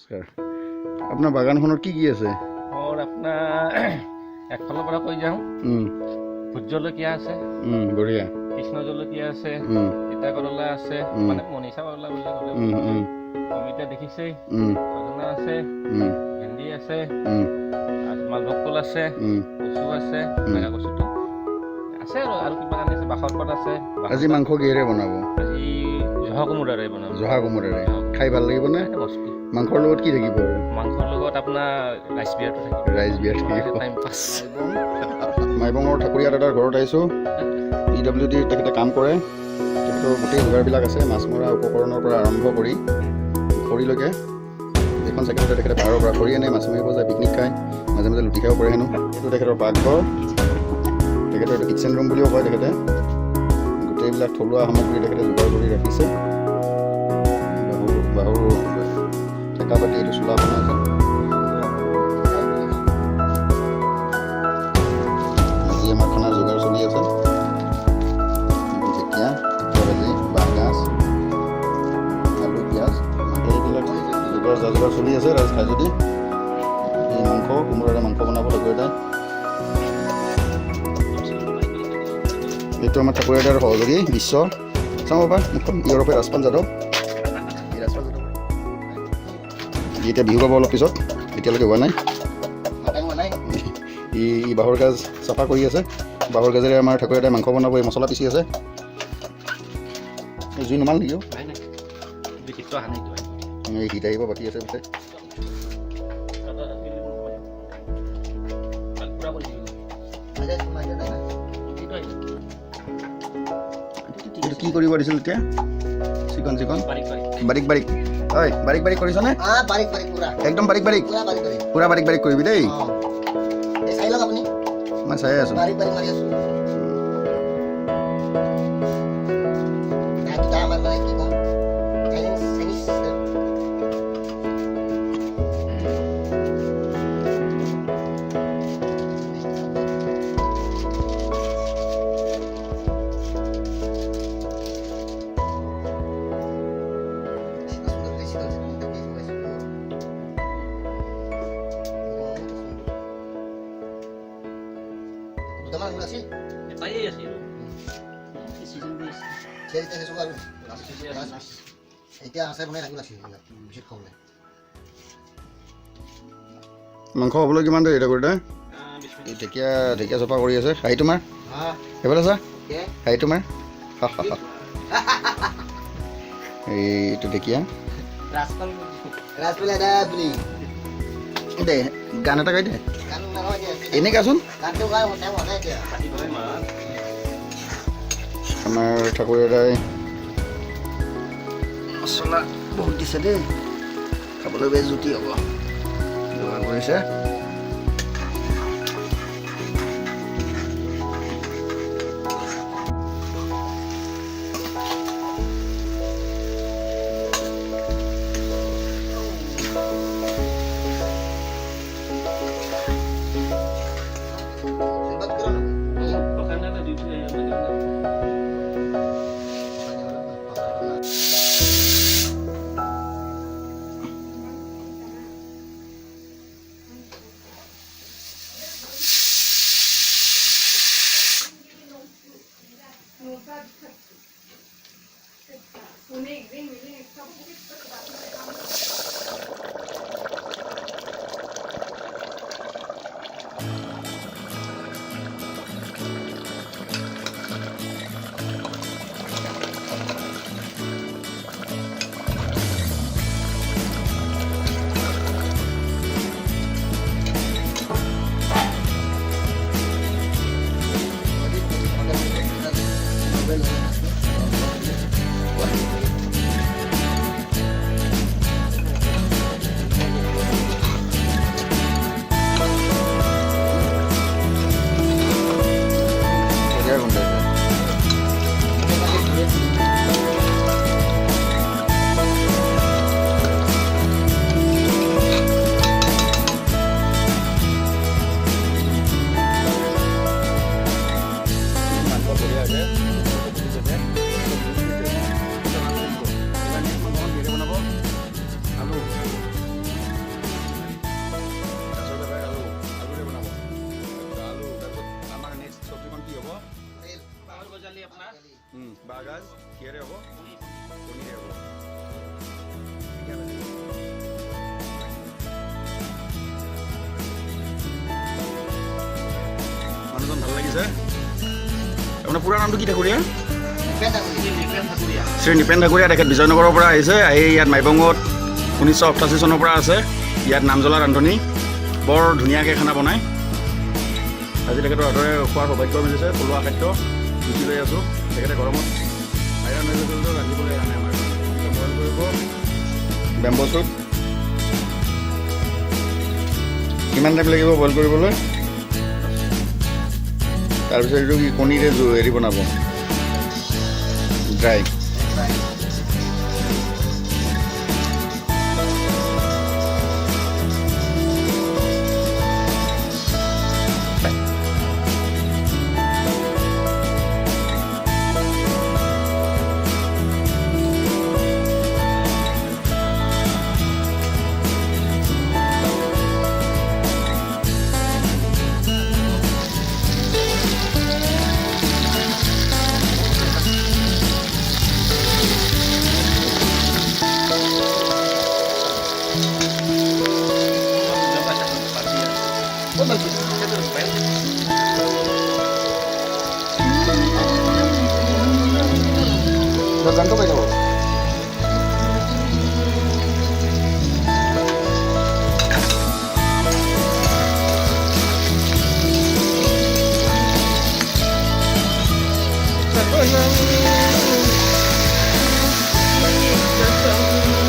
নমস্কাৰ। আপোনাৰ বাগানখনত কি কি আছে? মোৰ আপোনাৰ একফালৰ পৰা কৈ যাওঁ, ভোট জলকীয়া আছে, বঢ়িয়া, কৃষ্ণ জলকীয়া আছে, তিতা কৰলা আছে, মানে মনিষা কৰলা বুলি ক'লে অমিতা দেখিছেই, সজনা আছে, ভেন্দি আছে, মালভোগ কল আছে, কচু আছে, নাগা কচুটো আছে আৰু কিবা কানি আছে, বাখৰ পাত আছে। আজি মাংস কিহেৰে বনাব? আজি জহা কোমোৰাৰে বনাম। জহা কোমোৰাৰে খাই ভাল লাগিব নে? মাংসৰ লগত কি থাকিব? মাংসৰ লগত আপোনাৰ ৰাইচ বিয়াৰটো থাকিব। ৰাইচ বিয়াৰ থাকিব। টাইম পাছ। মাইবঙৰ ঠাকুৰীয়া দাদাৰ ঘৰত আহিছোঁ। PWD তেখেতে কাম কৰে। তেখেতৰ গোটেই যোগাৰবিলাক আছে, মাছ মৰা উপকৰণৰ পৰা আৰম্ভ কৰি খৰিলৈকে। এইখন চাইকেলতে তেখেতে পাহাৰৰ পৰা খৰি আনে, মাছ মাৰিব যায়, পিকনিক খায়, মাজে মাজে লুটি খাব পাৰে হেনো। এইটো তেখেতৰ পাকঘৰ, তেখেতৰ এইটো কিটচেন ৰুম বুলিও কয় তেখেতে। গোটেইবিলাক থলুৱা সামগ্ৰী তেখেতে যোগাৰ কৰি ৰাখিছে। বাহুৰ ঠেকা পাতি এইটো চোলা বনাইছে। আজি আমাৰ খানাৰ যোগাৰ চলি আছে। ঢেকীয়া, ভাজি, বাঁহগাজ, আলু, পিঁয়াজ, এইবিলাক যোগাৰ যা-যোগাৰ চলি আছে। ৰাইজ খাই যদি এই মাংস কোমোৰাৰে মাংস বনাব ঠাকুৰীয়াদাই। এইটো আমাৰ ঠাকুৰীয়াদাৰ সহযোগী বিশ্ব। চাওঁ বাবা মুখখন, ইউৰোপে ৰাজপাল যাদৱ। এতিয়া বিহু পাব অলপ পিছত, এতিয়ালৈকে হোৱা নাই। ই বাঁহৰ গাজ চাফা কৰি আছে। বাঁহৰ গাজেৰে আমাৰ ঠাকুৰীয়াদাই মাংস বনাব, এই মছলা পিচি আছে। জুই নমাল নেকি? এই হিট আহিব বাকী আছে পিছে। এইটো কি কৰিব দিছিল এতিয়া? চিকন বাৰিক বাৰিক। হয়, বাৰিক বাৰিক কৰিছনে? একদম বাৰিক বাৰিক, পুৰা বাৰিক বাৰিক কৰিবি দেই। মই চাই আছো। মাংস হ'বলৈ কিমান দেৰি ঠাকুৰীদাই? ঢেকীয়া চফা কৰি আছে। হাঁহি তোমাৰ সেইফালে চা, হাঁহি তোমাৰ। এইটো ঢেকীয়া দে, গান এটা গাই দে, এনেই গাচোন। আমাৰ ঠাকুৰীদাই মছলা বহুত দিছে দেই, খাবলৈ বেছ জুতি হ'ব। যোগাৰ কৰিছে। আপোনাৰ বাঁহগাজ কিহেৰে হ'ব? পুৰি কণীৰে হ'ব। মানুহজন ভাল লাগিছে। আপোনাৰ পুৰা নামটো কি ঠাকুৰীয়া? শ্ৰী নিপেন ঠাকুৰীয়া। তেখেত বিজয়নগৰৰ পৰা আহিছে। আহি ইয়াত মাইবঙত 1988 চনৰ পৰা আছে। ইয়াত নাম জ্বলা ৰান্ধনি, বৰ ধুনীয়াকৈ খানা বনায়। আজি তেখেতৰ হাতৰে খোৱাৰ সৌভাগ্য মিলিছে। থলুৱা খাদ্য জুতি লৈ আছোঁ। তেখেতে গৰমত আইৰণ হৈ গৈছিল ৰান্ধিবলৈ আনে আমাৰ বইল কৰিব বেম্বো চুট। কিমান টাইম লাগিব বইল কৰিবলৈ? তাৰপিছত এইটো কি কণীৰে হেৰি বনাব dry. Ganto kayo.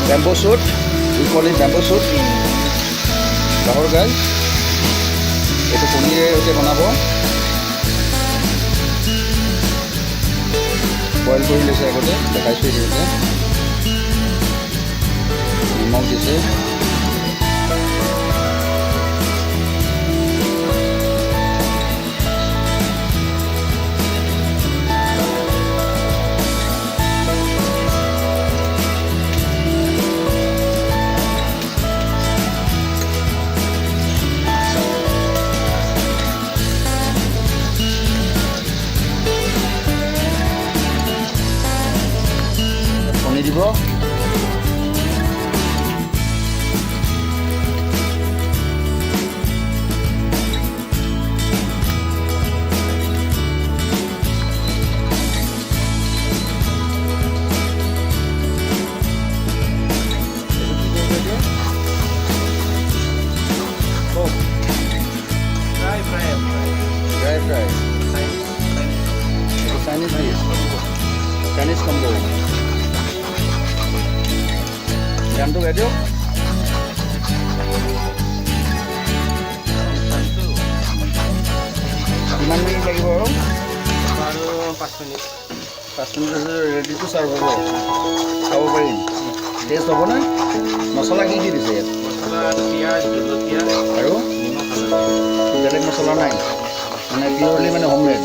Bamboo shoot, we call it bamboo shoot. Bahor gal. Ito punire ute banabo. Boil কৰি লৈছে আগতে দেখাইছোঁ এইটো নিমখ দিছে দিব Chinese combo. Ganto gajo. Kiman minit লাগিব আৰু 5 মিনিট 5 মিনিট ৰেডি টু সাৰ্ভ হ'ব খাব পাৰিম টেষ্ট হ'ব না মছলা কি দি দিছে ইয়াত মছলা পিয়াজ জলকীয়া আৰু নিমখ হালধি বেলেগ মছলা নাই মানে পিওৰলি মানে হোমমেড